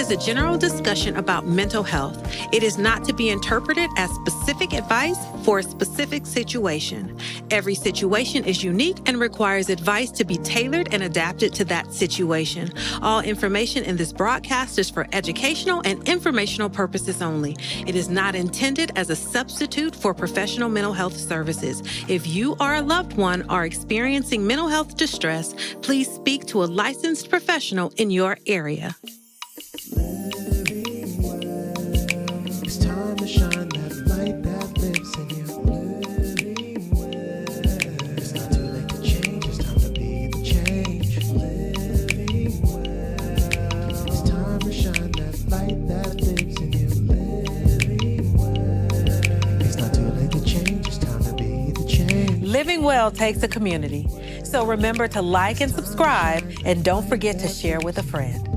is a general discussion about mental health. It is not to be interpreted as specific advice for a specific situation. Every situation is unique and requires advice to be tailored and adapted to that situation. All information in this broadcast is for educational and informational purposes only. It is not intended as a substitute for professional mental health services. If you or a loved one are experiencing mental health distress, please speak to a licensed professional in your area. It's time to shine that light that lives in you. Living well. It's not too late to change. It's time to be the change. Living well. It's time to shine that light that lives in you. Living well. It's not too late to change. It's time to be the change. Living well takes a community. So remember to like and subscribe, and don't forget to share with a friend.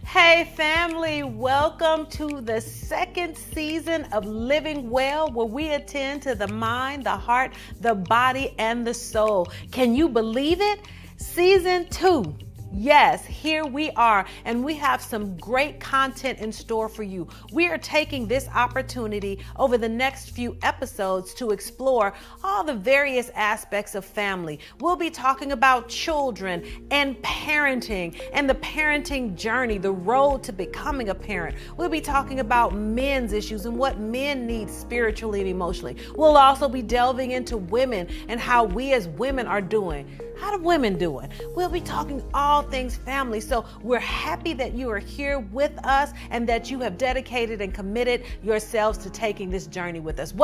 Hey family, welcome to the second season of Living Well, where we attend to the mind, the heart, the body, and the soul. Can you believe it? Season 2. Yes, here we are, and we have some great content in store for you. We are taking this opportunity over the next few episodes to explore all the various aspects of family. We'll be talking about children and parenting and the parenting journey, the road to becoming a parent. We'll be talking about men's issues and what men need spiritually and emotionally. We'll also be delving into women and how we as women are doing. How do women do it? We'll be talking all things family. So we're happy that you are here with us and that you have dedicated and committed yourselves to taking this journey with us.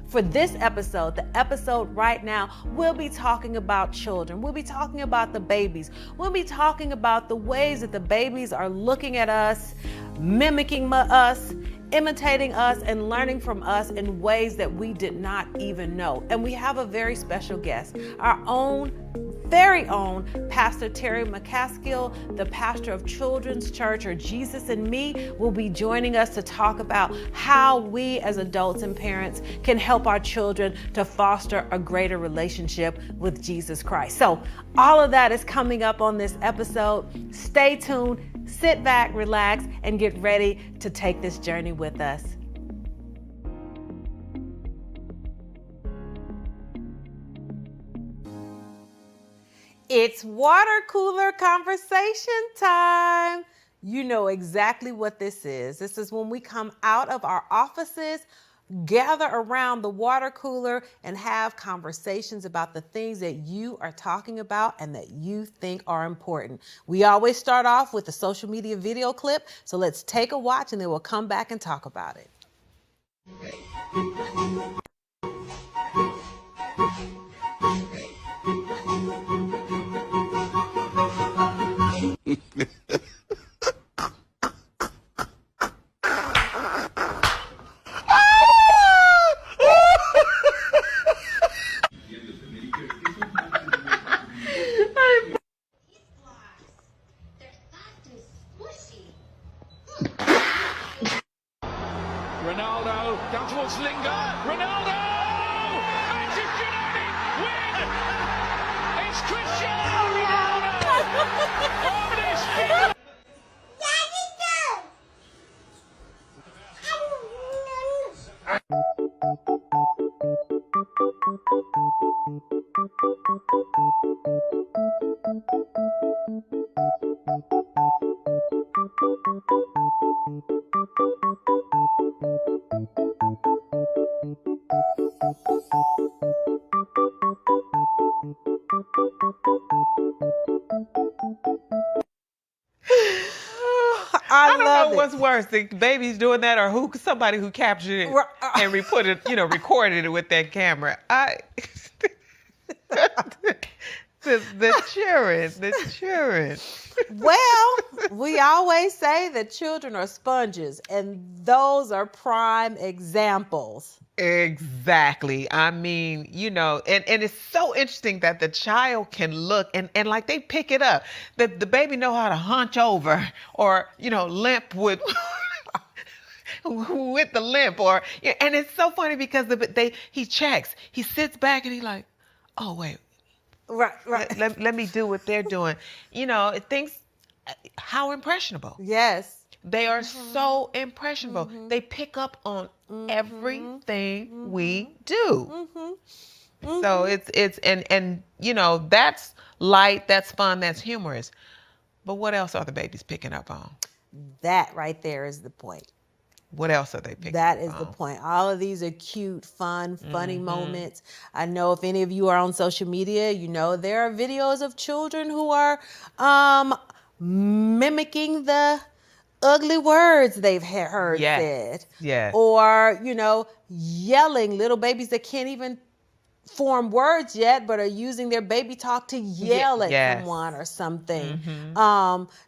For this episode, the episode right now, we'll be talking about children. We'll be talking about the babies. We'll be talking about the ways that the babies are looking at us, mimicking us, imitating us, and learning from us in ways that we did not even know. And we have a very special guest, our very own Pastor Teri McCaskill, the pastor of Children's Church, or Jesus and Me, will be joining us to talk about how we as adults and parents can help our children to foster a greater relationship with Jesus Christ. So all of that is coming up on this episode. Stay tuned, sit back, relax, and get ready to take this journey with us. It's water cooler conversation time. You know exactly what this is. This is when we come out of our offices, gather around the water cooler, and have conversations about the things that you are talking about and that you think are important. We always start off with a social media video clip, so let's take a watch and then we'll come back and talk about it. Ronaldo down towards Lingard. Ronaldo! Manchester United win! It's Cristiano Ronaldo! On this field! I don't know what's worse, the baby's doing that or somebody who captured it and recorded it with that camera. The children. Well, we always say that children are sponges, and those are prime examples. Exactly. I mean, and it's so interesting that the child can look and like they pick it up. The baby know how to hunch over or, limp with with the limp and it's so funny because he checks. He sits back and he's like, oh, wait. Right. Let me do what they're doing. Things how impressionable. Yes. They are so impressionable. They pick up on everything we do. So it's and you know, that's light, that's fun, that's humorous. But what else are the babies picking up on? That right there is the point. What else are they picking That up is on? the point. All of these are cute, fun, funny moments. I know if any of you are on social media, you know there are videos of children who are mimicking the ugly words they've heard said. Yes. Or, you know, yelling, little babies that can't even form words yet, but are using their baby talk to yell at someone or something.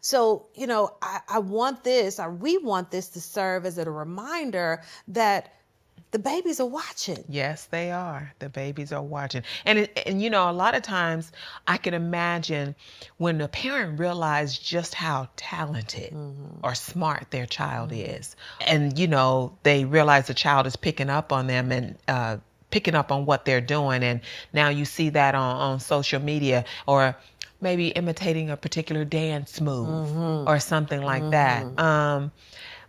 So, you know, I want this, or we want this to serve as a reminder that the babies are watching. Yes, they are. The babies are watching. And you know, a lot of times I can imagine when the parent realizes just how talented or smart their child is. And, you know, they realize the child is picking up on them and picking up on what they're doing. And now you see that on social media, or maybe imitating a particular dance move or something like that.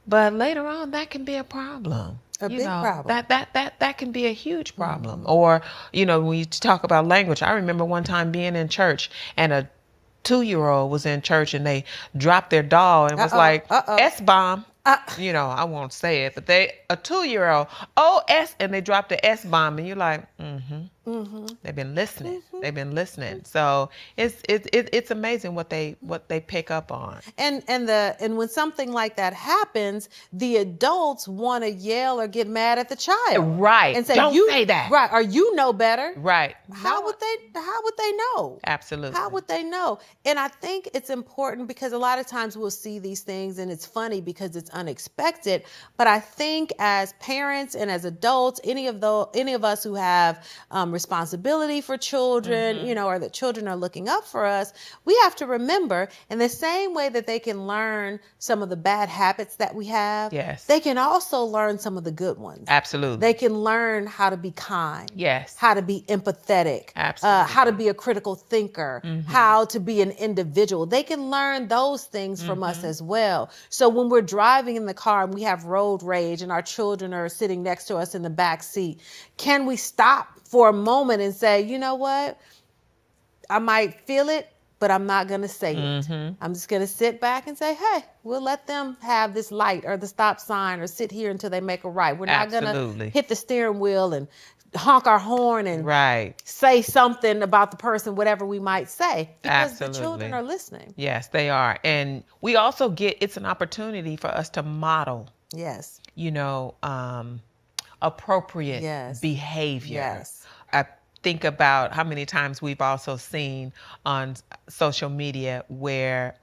But later on, that can be a problem. A big problem. That can be a huge problem. Or, you know, when you talk about language, I remember one time being in church and a 2-year-old was in church and they dropped their doll and was like, S-bomb. You know, I won't say it, but a 2-year-old, O-S, and they dropped the S-bomb, and you're like, they've been listening. They've been listening. So it's amazing what they pick up on. And when something like that happens, the adults want to yell or get mad at the child. Right. And say, don't say that. Right. Or you know better. Right. How would they know? Absolutely. How would they know? And I think it's important because a lot of times we'll see these things and it's funny because it's unexpected. But I think as parents and as adults, any of us who have responsibility for children, you know, or that children are looking up for us, we have to remember in the same way that they can learn some of the bad habits that we have, they can also learn some of the good ones. Absolutely. They can learn how to be kind. Yes. How to be empathetic. Absolutely. How to be a critical thinker. How to be an individual. They can learn those things from us as well. So when we're driving in the car and we have road rage and our children are sitting next to us in the back seat, can we stop for a moment and say, you know what? I might feel it, but I'm not going to say it. I'm just going to sit back and say, hey, we'll let them have this light or the stop sign or sit here until they make a right. We're not going to hit the steering wheel and honk our horn and say something about the person, whatever we might say, because the children are listening. Yes, they are. And we also it's an opportunity for us to model, you know, appropriate behavior. I think about how many times we've also seen on social media where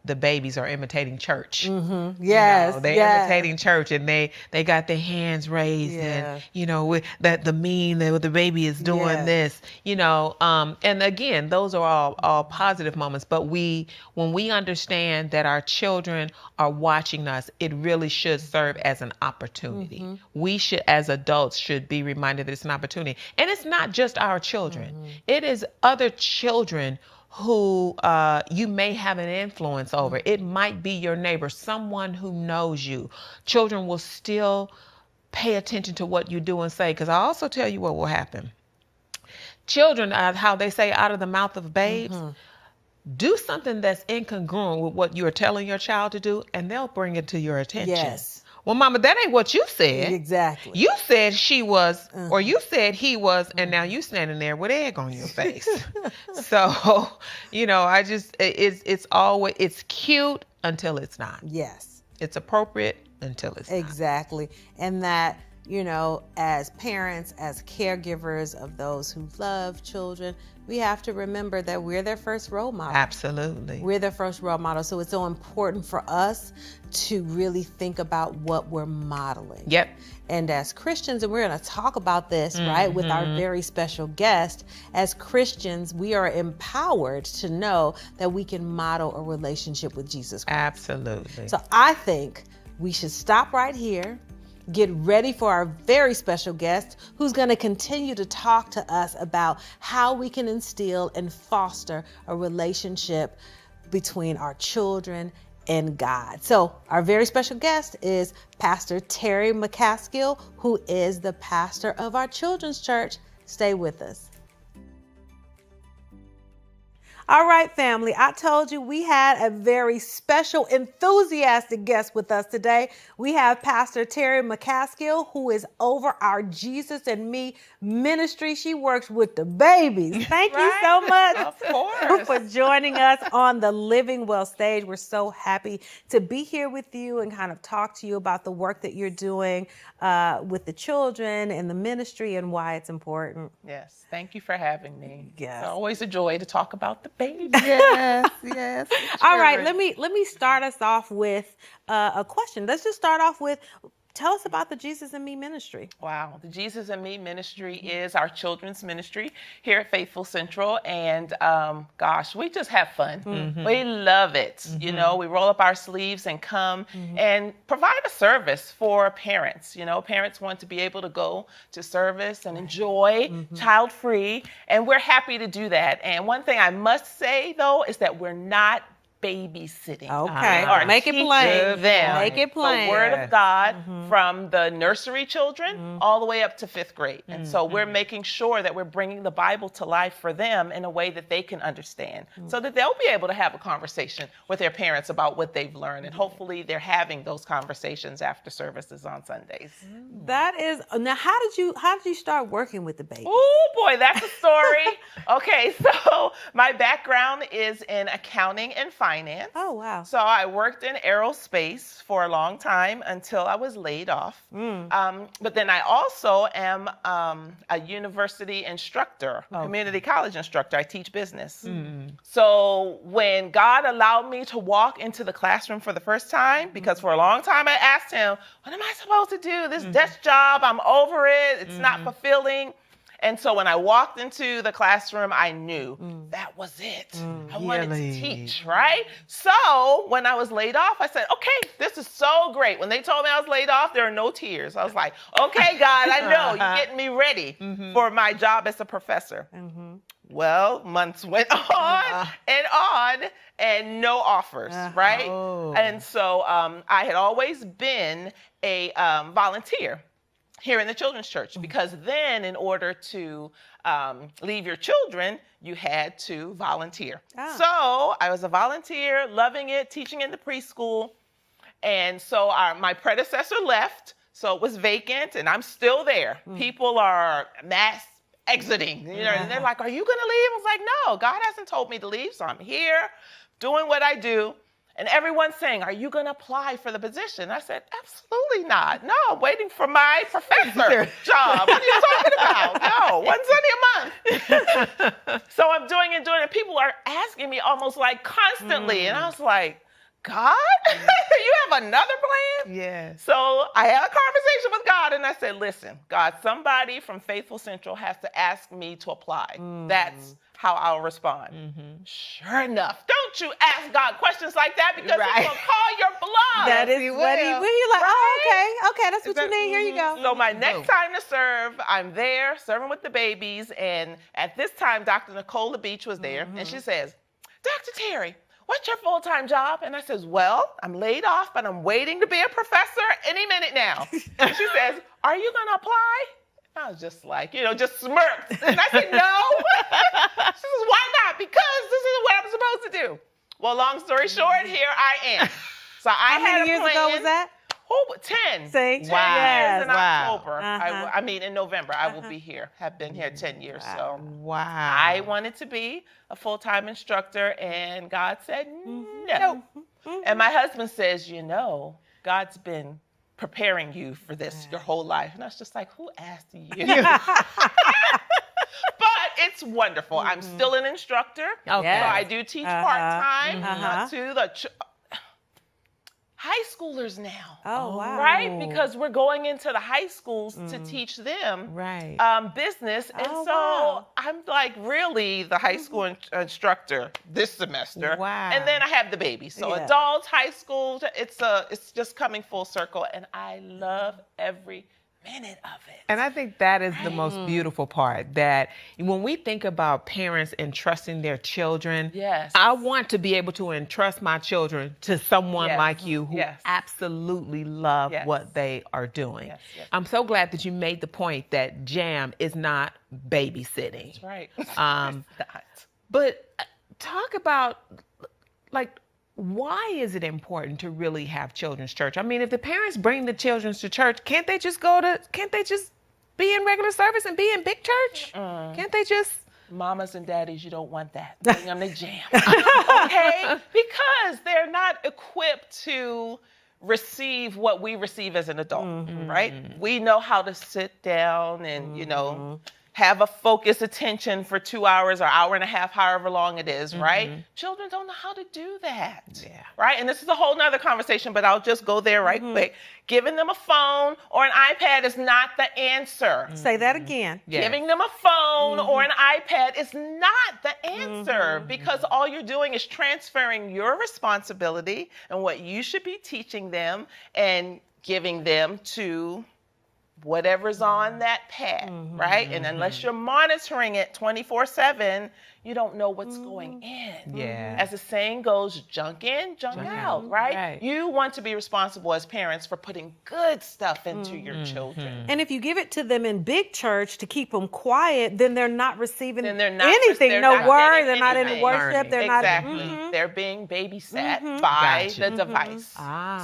the babies are imitating church. Yes, you know, they're imitating church, and they got their hands raised, and you know, with that the baby is doing this, you know, and again, those are all positive moments. But when we understand that our children are watching us, it really should serve as an opportunity. We should, as adults, should be reminded that it's an opportunity, and it's not just our children. It is other children who you may have an influence over. It might be your neighbor, someone who knows you. Children will still pay attention to what you do and say, because I also tell you what will happen. Children, how they say, out of the mouth of babes, do something that's incongruent with what you are telling your child to do, and they'll bring it to your attention. Well, mama, that ain't what you said. Exactly. You said she was, or you said he was, and now you standing there with egg on your face. So, you know, it's cute until it's not. Yes. It's appropriate until it's not. Exactly. And that, you know, as parents, as caregivers of those who love children, we have to remember that we're their first role model. Absolutely. We're their first role model. So it's so important for us to really think about what we're modeling. Yep. And as Christians, and we're going to talk about this, right, with our very special guest, as Christians, we are empowered to know that we can model a relationship with Jesus Christ. Absolutely. So I think we should stop right here. Get ready for our very special guest who's going to continue to talk to us about how we can instill and foster a relationship between our children and God. So our very special guest is Pastor Teri McCaskill, who is the pastor of our children's church. Stay with us. All right, family, I told you we had a very special, enthusiastic guest with us today. We have Pastor Teri McCaskill, who is over our Jesus and Me ministry. She works with the babies. Thank you so much Of course. for joining us on the Living Well stage. We're so happy to be here with you and kind of talk to you about the work that you're doing with the children and the ministry and why it's important. Yes, thank you for having me. Yes. It's always a joy to talk about the baby. Yes, yes. All right, let me start us off with a question. Let's just start off with, tell us about the Jesus and Me ministry. Wow, the Jesus and Me ministry is our children's ministry here at Faithful Central, and gosh, we just have fun. We love it. You know, we roll up our sleeves and come and provide a service for parents. You know, parents want to be able to go to service and enjoy child-free, and we're happy to do that. And one thing I must say, though, is that we're not babysitting. Okay, Or make it teaching plain. them Make it plain. the Word of God from the nursery children all the way up to 5th grade. And so we're making sure that we're bringing the Bible to life for them in a way that they can understand so that they'll be able to have a conversation with their parents about what they've learned. And hopefully they're having those conversations after services on Sundays. That is, now how did you start working with the baby? Oh boy, that's a story. Okay, so my background is in accounting and finance. Oh, wow. So I worked in aerospace for a long time until I was laid off. But then I also am a university instructor, community college instructor. I teach business. So when God allowed me to walk into the classroom for the first time, because for a long time I asked him, what am I supposed to do? This desk job, I'm over it. It's not fulfilling. And so when I walked into the classroom, I knew that was it. I wanted to teach, right? So when I was laid off, I said, okay, this is so great. When they told me I was laid off, there are no tears. I was like, okay, God, I know you're getting me ready for my job as a professor. Well, months went on and no offers, right? And so I had always been a volunteer here in the children's church, because then in order to leave your children, you had to volunteer. So I was a volunteer, loving it, teaching in the preschool. And so my predecessor left, so it was vacant, and I'm still there. People are mass exiting, you know, and they're like, are you gonna leave? I was like, no, God hasn't told me to leave, so I'm here doing what I do. And everyone's saying, are you going to apply for the position? I said, absolutely not. No, I'm waiting for my professor job. What are you talking about? No, one Sunday a month. So I'm doing it. People are asking me almost like constantly. And I was like, God, you have another plan? Yes. So I had a conversation with God, and I said, listen, God, somebody from Faithful Central has to ask me to apply. That's how I'll respond. Sure enough, don't you ask God questions like that, because He will call your bluff. That is what you're like, oh, okay, that's what you need, here you go. So my next time to serve, I'm there serving with the babies, and at this time, Dr. Nicola Beach was there, and she says, Dr. Teri, what's your full-time job? And I says, well, I'm laid off, but I'm waiting to be a professor any minute now. And she says, are you going to apply? I was just like, just smirked. And I said, no. She says, why not? Because this is what I'm supposed to do. Well, long story short, here I am. So How many years ago was that? 10. See? 10 Wow. years in Wow. October. I mean, in November, I will be here. Have been here 10 years. So Wow. I wanted to be a full-time instructor, and God said no. And my husband says, God's been preparing you for this your whole life. And I was just like, who asked you? But it's wonderful. I'm still an instructor. Okay. So I do teach part-time to the high schoolers now. Oh, wow. Right? Because we're going into the high schools to teach them business. And so I'm like really the high school instructor this semester. Wow. And then I have the baby. So adults, high school, it's just coming full circle. And I love every minute of it. And I think that is the most beautiful part, that when we think about parents entrusting their children, Yes. I want to be able to entrust my children to someone Yes. like you who Yes. absolutely love Yes. what they are doing. Yes, yes. I'm so glad that you made the point that jam is not babysitting. That's right. It's not. But talk about, like, why is it important to really have children's church? I mean, if the parents bring the children to church, can't they just be in regular service and be in big church? Can't they just? Mamas and daddies, you don't want that. Bring them to jam. Okay? Because they're not equipped to receive what we receive as an adult, right? We know how to sit down and, have a focused attention for 2 hours or hour and a half, however long it is, right? Children don't know how to do that, right? And this is a whole nother conversation, but I'll just go there right quick. Giving them a phone or an iPad is not the answer. Say that again. Yes. Giving them a phone or an iPad is not the answer, because all you're doing is transferring your responsibility and what you should be teaching them and giving them to whatever's on that pad, right? And unless you're monitoring it 24/7, you don't know what's going in. Yeah. As the saying goes, junk in, junk out, right? Right. You want to be responsible as parents for putting good stuff into your children. And if you give it to them in big church to keep them quiet, then they're not receiving Then they're not anything. they're No not word. getting They're not in the anything. worship. They're Exactly. not. They're being babysat by Gotcha. the device.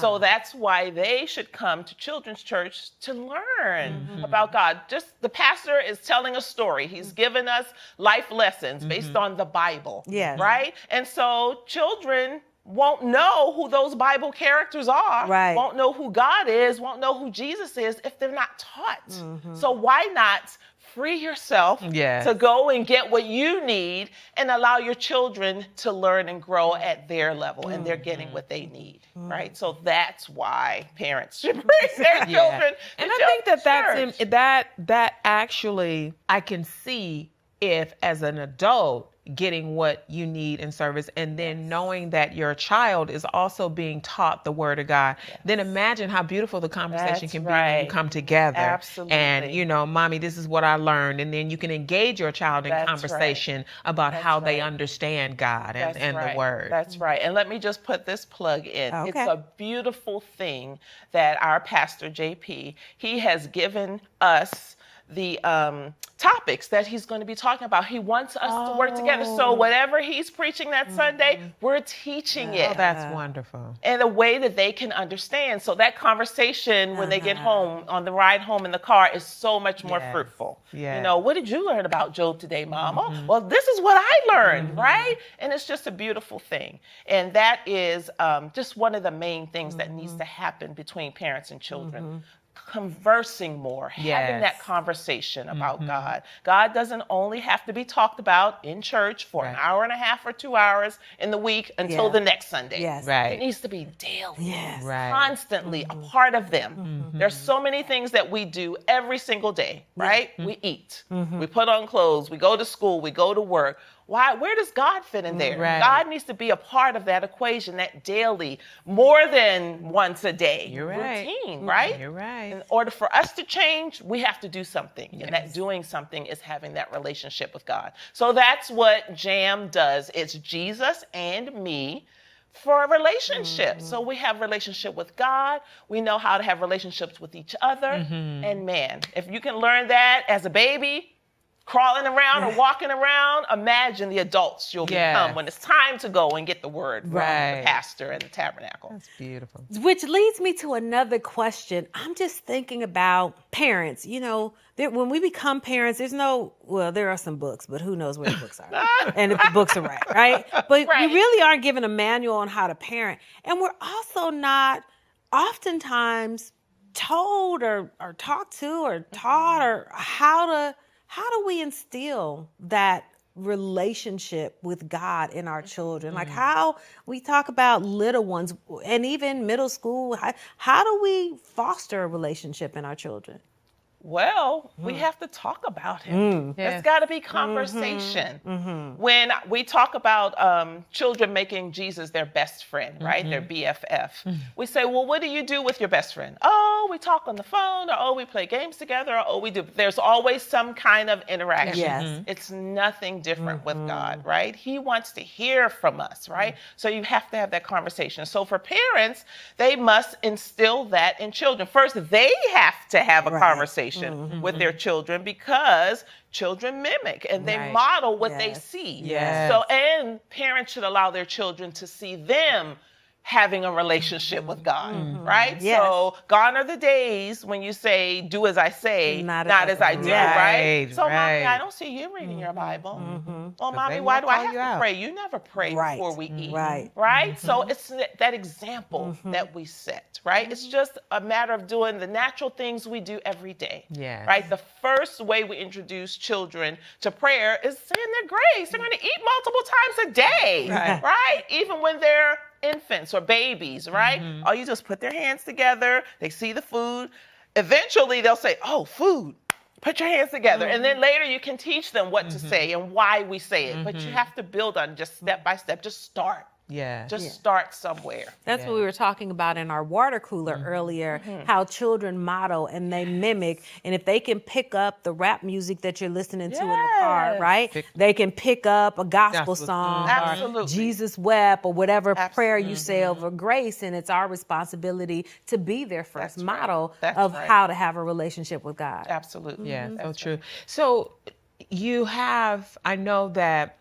So that's why they should come to children's church to learn about God. Just the pastor is telling a story. He's given us life lessons based on the Bible. Yes. Right? And so children won't know who those Bible characters are, Right. won't know who God is, won't know who Jesus is if they're not taught. So why not free yourself Yes. to go and get what you need and allow your children to learn and grow at their level, and they're getting what they need, right? So that's why parents should bring their children to And I think that church. that actually I can see if, as an adult, getting what you need in service, and then knowing that your child is also being taught the word of God, then imagine how beautiful the conversation That's can be when you right. come together. Absolutely. And, mommy, this is what I learned. And then you can engage your child in That's conversation about That's how they right. understand God and, That's and right. the word. That's right. And let me just put this plug in. Okay. It's a beautiful thing that our pastor, JP, he has given us the topics that he's going to be talking about. He wants us to work together. So whatever he's preaching that Sunday, we're teaching it. Oh, that's wonderful. In a way that they can understand. So that conversation when they get home, on the ride home in the car, is so much more Yes. fruitful. Yes. What did you learn about Job today, Mama? Well, this is what I learned, right? And it's just a beautiful thing. And that is just one of the main things that needs to happen between parents and children. Conversing more, having that Yes. conversation about God. God doesn't only have to be talked about in church for an hour and a half or 2 hours in the week until the next Sunday. Yes. Right. It needs to be daily, Yes. Right. constantly a part of them. There's so many things that we do every single day, right? We eat, we put on clothes, we go to school, we go to work. Why? Where does God fit in there? Right. God needs to be a part of that equation, that daily, more than once a day You're right. routine, right? You're right. In order for us to change, we have to do something. And that doing something is having that relationship with God. So that's what JAM does. It's Jesus and me for a relationship. So we have relationship with God. We know how to have relationships with each other. And man, if you can learn that as a baby, crawling around or walking around, imagine the adults you'll become when it's time to go and get the word from the pastor and the tabernacle. That's beautiful. Which leads me to another question. I'm just thinking about parents. When we become parents, there are some books, but who knows where the books are and if the books are right? But we really aren't given a manual on how to parent. And we're also not oftentimes told or talked to or taught or how do we instill that relationship with God in our children? Like how we talk about little ones and even middle school, how do we foster a relationship in our children? Well, we have to talk about him. There's got to be conversation. When we talk about children making Jesus their best friend, right? Their BFF. We say, well, what do you do with your best friend? Oh, we talk on the phone, or oh, we play games together, or oh, we do. There's always some kind of interaction. Yes. It's nothing different with God, right? He wants to hear from us, right? So you have to have that conversation. So for parents, they must instill that in children. First, they have to have a conversation with their children, because children mimic and they model what they see. Yes. So, and parents should allow their children to see them having a relationship with God, right? Yes. So gone are the days when you say, do as I say, not as I do, right? So mommy, I don't see you reading your Bible. Well, mommy, why do I have to pray? You never pray before we eat, right? So it's that example that we set, right? It's just a matter of doing the natural things we do every day, right? The first way we introduce children to prayer is saying their grace. They're going to eat multiple times a day, right? Even when they're infants or babies, right? Oh, you just put their hands together, they see the food. Eventually they'll say, oh, food, put your hands together. And then later you can teach them what to say and why we say it. But you have to build on just step by step, just start. Start somewhere. That's what we were talking about in our water cooler earlier, how children model and they mimic. And if they can pick up the rap music that you're listening to in the car, right? They can pick up a gospel song or Jesus wept or whatever prayer you say over grace. And it's our responsibility to be their first model of how to have a relationship with God. Absolutely. Yeah, so true. So you have, I know that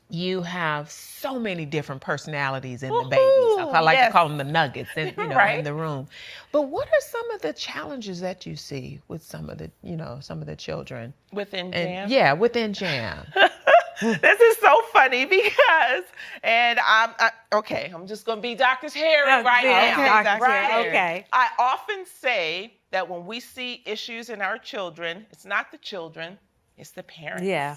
you have so many different personalities in the babies. I like to call them the nuggets in, in the room. But what are some of the challenges that you see with some of the, some of the children? Within Jam? Yeah, within Jam. This is so funny because, and I'm just going to be Dr. Harry right now. Okay. I often say that when we see issues in our children, it's not the children, it's the parents. Yeah.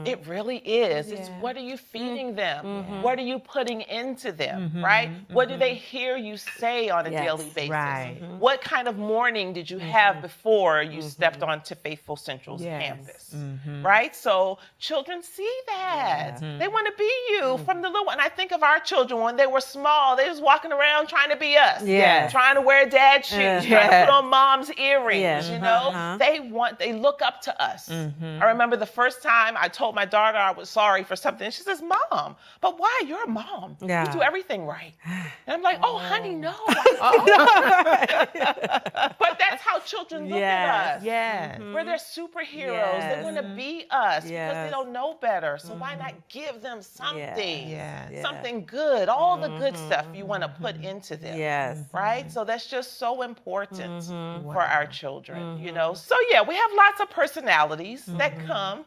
It really is. It's what are you feeding them? What are you putting into them, right? What do they hear you say on a daily basis? What kind of morning did you have before you stepped onto Faithful Central's campus, right? So children see that. They want to be you from the little one. I think of our children when they were small, they was walking around trying to be us, trying to wear dad's shoes, trying to put on mom's earrings, they look up to us. I remember the first time I told my daughter I was sorry for something. And she says, Mom, but why? You're a mom. You do everything right. And I'm like, oh, honey, no. But that's how children look at us. We're their superheroes. They want to be us because they don't know better. So why not give them something? Something good. All the good stuff you want to put into them. Right? So that's just so important for our children, So we have lots of personalities that come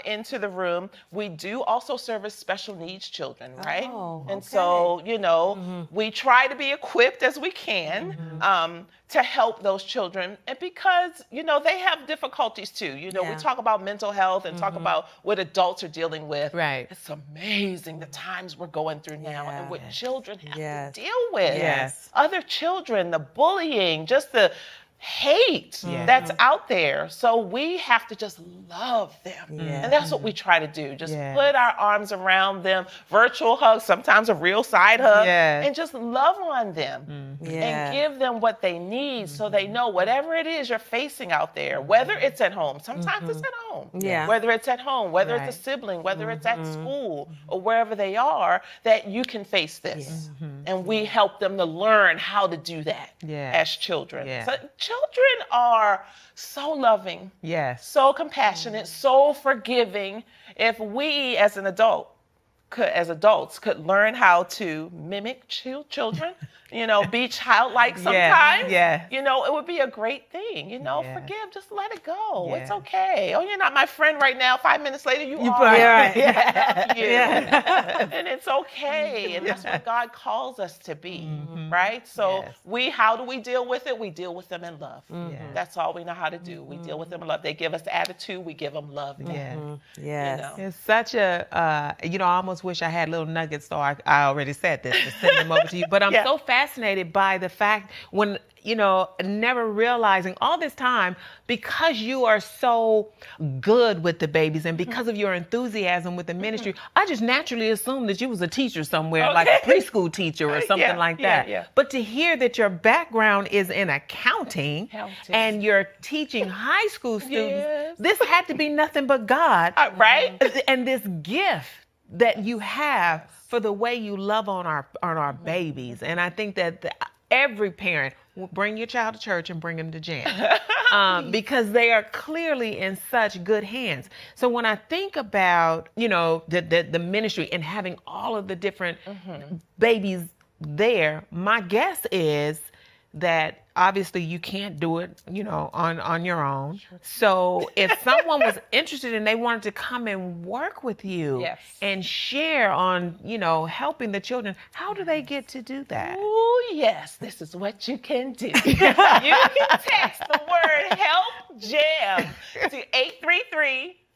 into the room. We do also service special needs children, right? So, we try to be equipped as we can to help those children. And because, they have difficulties too. We talk about mental health and talk about what adults are dealing with. Right. It's amazing the times we're going through now and what children have to deal with. Other children, the bullying, just the hate that's out there. So we have to just love them. And that's what we try to do. Just put our arms around them, virtual hugs, sometimes a real side hug, and just love on them and give them what they need so they know whatever it is you're facing out there, whether it's at home, sometimes it's at home, whether it's at home, whether it's a sibling, whether it's at school or wherever they are, that you can face this. And we help them to learn how to do that as children. So children are so loving, so compassionate, so forgiving. If we as adults could learn how to mimic children, be childlike sometimes, it would be a great thing. Forgive, just let it go. It's okay. Oh, you're not my friend right now. 5 minutes later, you are. And it's okay. And that's what God calls us to be, right? So how do we deal with it? We deal with them in love. That's all we know how to do. We deal with them in love. They give us attitude. We give them love. It's such a, I almost wish I had little nuggets, so I already said this, to send them over to you. But I'm so fascinated by the fact when never realizing all this time, because you are so good with the babies and because of your enthusiasm with the ministry, I just naturally assumed that you was a teacher somewhere, like a preschool teacher or something like that. Yeah. But to hear that your background is in accounting and you're teaching high school students, this had to be nothing but God. Right? And this gift that you have for the way you love on our babies. And I think that every parent will bring your child to church and bring them to jam because they are clearly in such good hands. So when I think about, the ministry and having all of the different babies there, my guess is that obviously you can't do it, on your own. So if someone was interested and they wanted to come and work with you and share on, helping the children, how do they get to do that? Oh, yes, this is what you can do. You can text the word HELP JAM to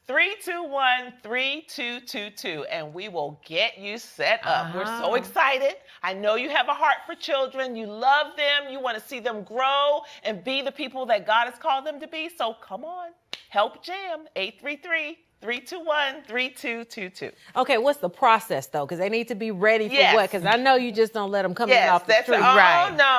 833-321-3222, and we will get you set up. We're so excited. I know you have a heart for children. You love them. You want to see them grow and be the people that God has called them to be. So come on, help jam, 833-321-3222. Okay, what's the process, though? Because they need to be ready for what? Because I know you just don't let them come in off the street. Right. No.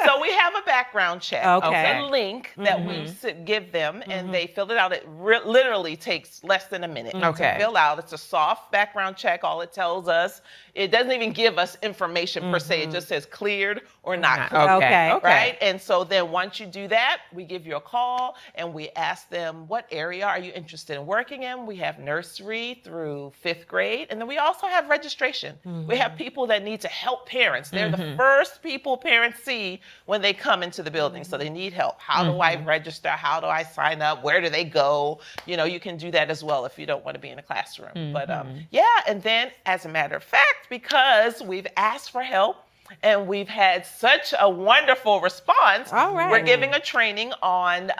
So we have a background check. Okay. A link that we give them, and they fill it out. It literally takes less than a minute to fill out. It's a soft background check. All it tells us, it doesn't even give us information per se. It just says cleared or not cleared. Okay. Right? And so then once you do that, we give you a call and we ask them, what area are you interested in working in? We have nursery through 5th grade. And then we also have registration. We have people that need to help parents. They're the first people parents see when they come into the building. So they need help. How do I register? How do I sign up? Where do they go? You can do that as well if you don't want to be in a classroom. But and then as a matter of fact, because we've asked for help and we've had such a wonderful response, we're giving a training on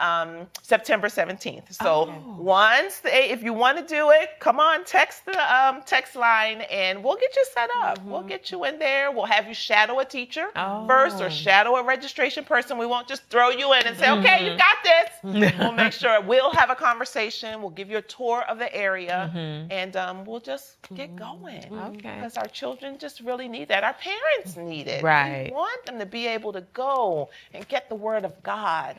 September 17th. So if you want to do it, come on, text the text line and we'll get you set up. We'll get you in there. We'll have you shadow a teacher first or shadow a registration person. We won't just throw you in and say, okay, you got this. We'll make sure we'll have a conversation. We'll give you a tour of the area and we'll just get going. Because our children just really need that. Our parents need it. Right. We want them to be able to go and get the word of God,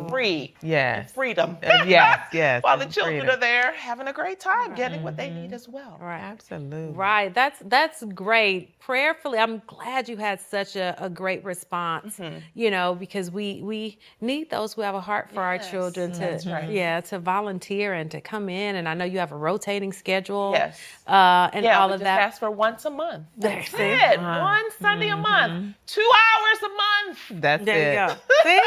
free. Yes. Freedom. Yes. While the children are there having a great time, getting what they need as well. Right. Absolutely. Right. That's great. Prayerfully, I'm glad you had such a great response, because we need those who have a heart for our children to volunteer and to come in. And I know you have a rotating schedule. Yes. And all of just that. ask for once a month. That's it. One Sunday a month. 2 hours a month. That's there it. You go. See?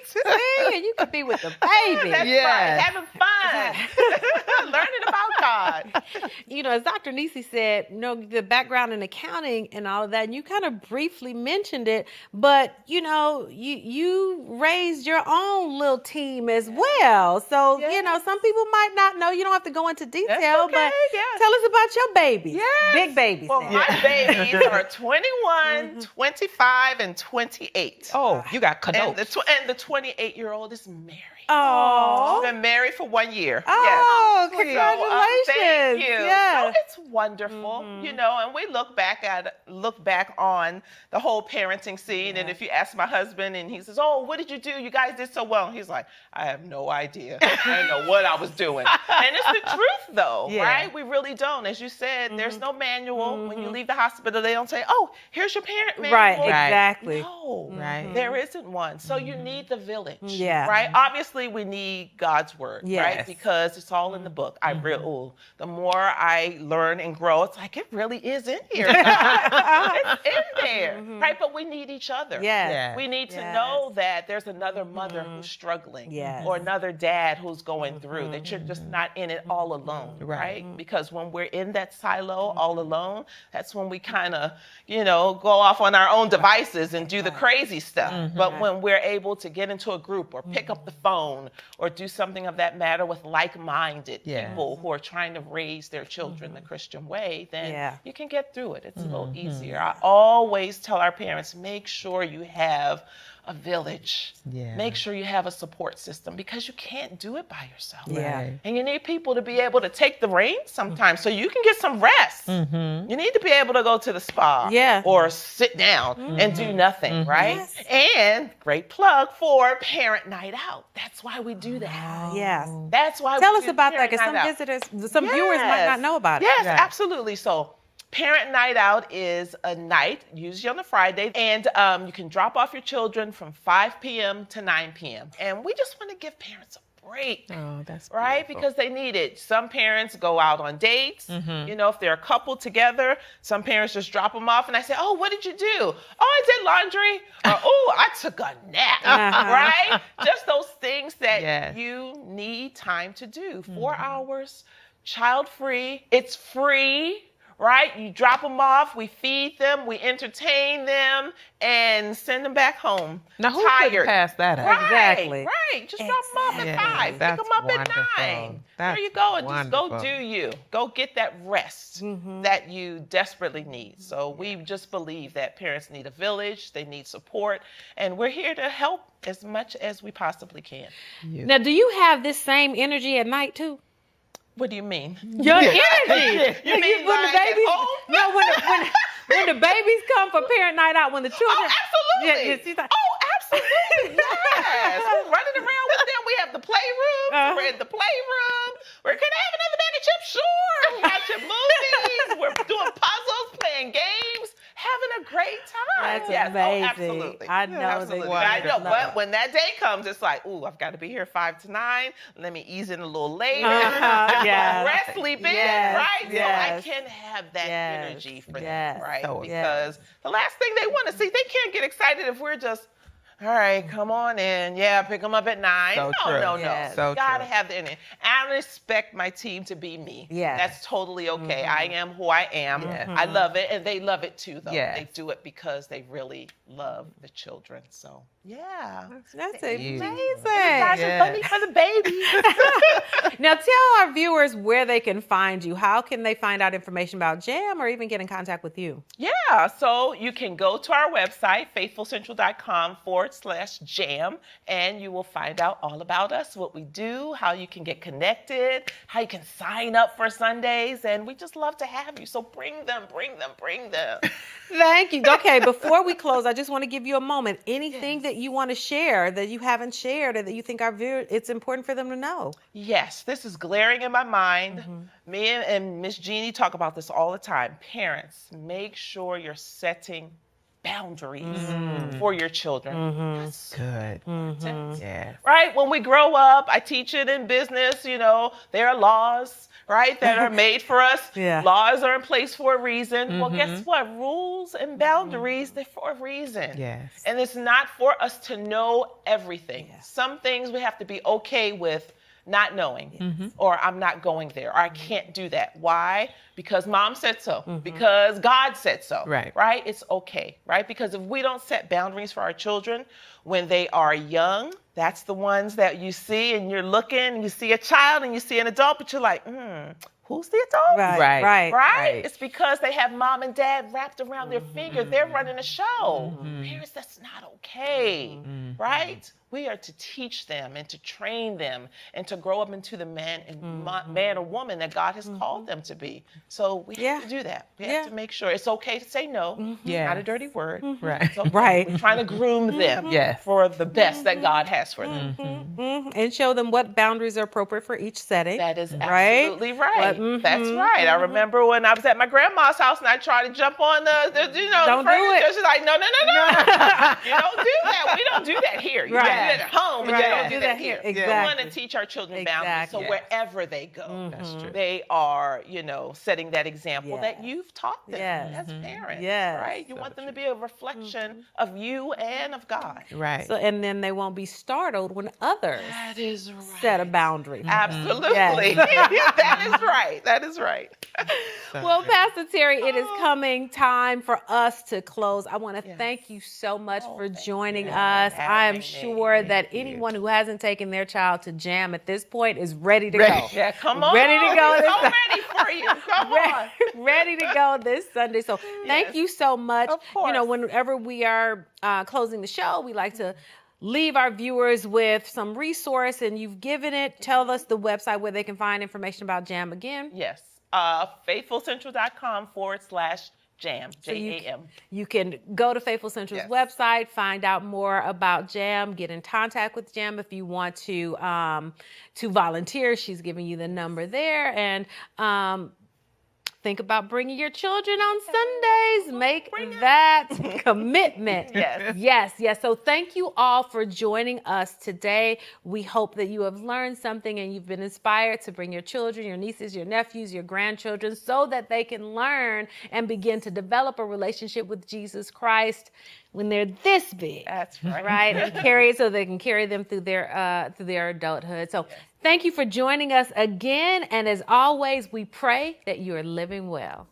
See? You could be with the baby. That's right. Having fun. Learning about God. As Dr. Nisi said, the background in accounting and all of that, and you kind of briefly mentioned it, but, you raised your own little team as well. So, some people might not know. You don't have to go into detail, but tell us about your babies. Yes. Big babies. Well, my babies are 21, 25, and 28. Oh, you got And condones. the 28-year-old is married. Oh. She's been married for 1 year. Oh, Yes. congratulations. Thank you. Yeah. So it's wonderful, and we look back on the whole parenting scene. And if you ask my husband and he says, oh, what did you do? You guys did so well. And he's like, I have no idea. I didn't know what I was doing. And it's the truth though, right? We really don't. As you said, there's no manual. When you leave the hospital, they don't say, oh, here's your parent manual. Right, exactly. No, Right. there isn't one. So you need the village, Yeah. right? Obviously, we need God's word, Yes. right? Because it's all in the book. The more I learn and grow, it's like it really is in here. It's in there, right? But we need each other. Yes. We need to know that there's another mother who's struggling, or another dad who's going through. That you're just not in it all alone, right? Because when we're in that silo all alone, that's when we kind of go off on our own devices and do the crazy stuff. But when we're able to get into a group or pick up the phone or do something of that matter with like-minded people who are trying to raise their children the Christian way, then you can get through it. It's a little easier. I always tell our parents, make sure you have a village. Make sure you have a support system, because you can't do it by yourself. And you need people to be able to take the reins sometimes so you can get some rest. You need to be able to go to the spa or sit down and do nothing, right? And great plug for parent night out. That's why we do that. That's why Tell we us do about that, parent because some night out. visitors, some viewers might not know about it. Yes, absolutely. So Parent Night Out is a night, usually on a Friday, and you can drop off your children from 5 p.m. to 9 p.m. And we just want to give parents a break. Oh, that's right? beautiful. Because they need it. Some parents go out on dates. If they're a couple together, some parents just drop them off, and I say, "Oh, what did you do?" "Oh, I did laundry." Or, "Oh, I took a nap." Right? Just those things that you need time to do. 4 hours, child-free. It's free. Right? You drop them off, we feed them, we entertain them, and send them back home. Now, who tired. could pass that up? Right, Exactly. right. Just drop them off at 5, pick that's them up wonderful. at 9. That's there you go, and wonderful. just go do you. Go get that rest that you desperately need. So we just believe that parents need a village, they need support, and we're here to help as much as we possibly can. Now, do you have this same energy at night too? What do you mean? Your energy. You mean when the like at babies? home? No, when the babies come for parent night out, when the children. Oh, absolutely. She's like, oh, absolutely. Yes. We're running around with them. We have the playroom. We're in the playroom. We're going to have another bag of chips. Sure. We're watching movies. We're doing puzzles, playing games, having a great time. That's yes. amazing. Oh, absolutely. I know. Absolutely. They I know. love But it. when that day comes, it's like, ooh, I've got to be here 5 to 9. Let me ease in a little later. Yes. Rest, sleep in, Yes. right? Yes. So I can have that Yes. energy for Yes. them, right? So Because the last thing they want to see, they can't get excited if we're just, all right, come on in. Yeah, pick them up at 9. So no, true. no. Yes. So You gotta true. have the energy. I expect my team to be me. Yes. That's totally okay. I am who I am. Yes. I love it, and they love it too, though. Yes. They do it because they really love the children. So, yeah. That's you. amazing. Guys Yes. are funny for the baby. Now, tell our viewers where they can find you. How can they find out information about JAM or even get in contact with you? Yeah, so you can go to our website, faithfulcentral.com/jam, and you will find out all about us, what we do, how you can get connected, how you can sign up for Sundays, and we just love to have you. So bring them. Thank you. Okay, before we close, I just want to give you a moment. Anything that you want to share that you haven't shared or that you think our viewers, it's important for them to know? Yes, this is glaring in my mind. Me and Miss Jeannie talk about this all the time. Parents, make sure you're setting boundaries for your children. That's Good. important. Yes. Right? When we grow up, I teach it in business, there are laws, right, that are made for us. Yeah. Laws are in place for a reason. Well, guess what? Rules and boundaries, they're for a reason. Yes. And it's not for us to know everything. Some things we have to be okay with not knowing, or I'm not going there, or I can't do that. Why? Because mom said so, because God said so, Right. right? It's okay, right? Because if we don't set boundaries for our children when they are young, that's the ones that you see and you're looking, you see a child and you see an adult, but you're like, who's the adult? Right. Right? It's because they have mom and dad wrapped around their finger. They're running a show. Parents, that's not okay, right? We are to teach them and to train them and to grow up into the man or woman that God has called them to be. So we have to do that. We have to make sure it's okay to say no. Yes. Not a dirty word. Right. It's okay. Right. We're trying to groom them Yes. for the best that God has for them. And show them what boundaries are appropriate for each setting. That is Right? absolutely right. But, That's right. I remember when I was at my grandma's house and I tried to jump on Don't the do furniture. it. She's like, no. You don't do that. We don't do that here. You Right. do that at home, but Right. you don't do that here. Exactly. We want to teach our children boundaries. So Exactly. wherever they go, That's true. they are, setting that example that Yes. you've taught them Yes. as parents. Yes. Right? You want them to be a reflection of you and of God. Right. So, and then they won't be startled when others That is right. set a boundary. Absolutely. Yes. That is right. That is right. Well, Pastor Teri, it is coming time for us to close. I want to thank you so much for joining us. I am sure that anyone who hasn't taken their child to Jam at this point is ready to go. Yeah, come on. Ready to go. So ready for you. Come on. Ready to go this Sunday. So thank you so much. Of course. You know, whenever we are closing the show, we like to leave our viewers with some resource, and you've given it. Tell us the website where they can find information about Jam again. Yes. faithfulcentral.com/jam, J-A-M. You can go to Faithful Central's website, find out more about Jam, get in contact with Jam if you want to volunteer. She's giving you the number there, and think about bringing your children on Sundays. Make that commitment. Yes. So thank you all for joining us today. We hope that you have learned something and you've been inspired to bring your children, your nieces, your nephews, your grandchildren, so that they can learn and begin to develop a relationship with Jesus Christ when they're this big. That's right. Right? And carry it so they can carry them through their adulthood. So thank you for joining us again. And as always, we pray that you are living well.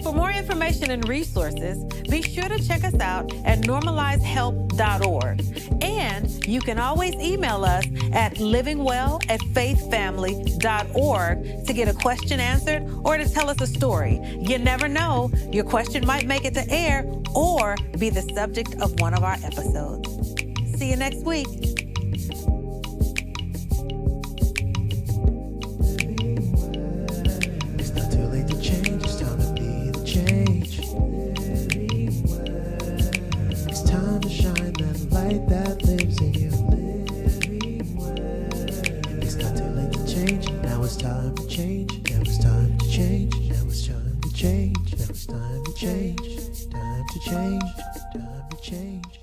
For more information and resources, be sure to check us out at normalizehelp.org. And you can always email us at livingwell@faithfamily.org to get a question answered or to tell us a story. You never know, your question might make it to air or be the subject of one of our episodes. See you next week. It's not too late to change, it's time to be the change. It's time to shine that light that lives in you. It's not too late to change, now it's time to change. Now it's time to change, now it's time to change. Now it's time to change, time to change, time to change.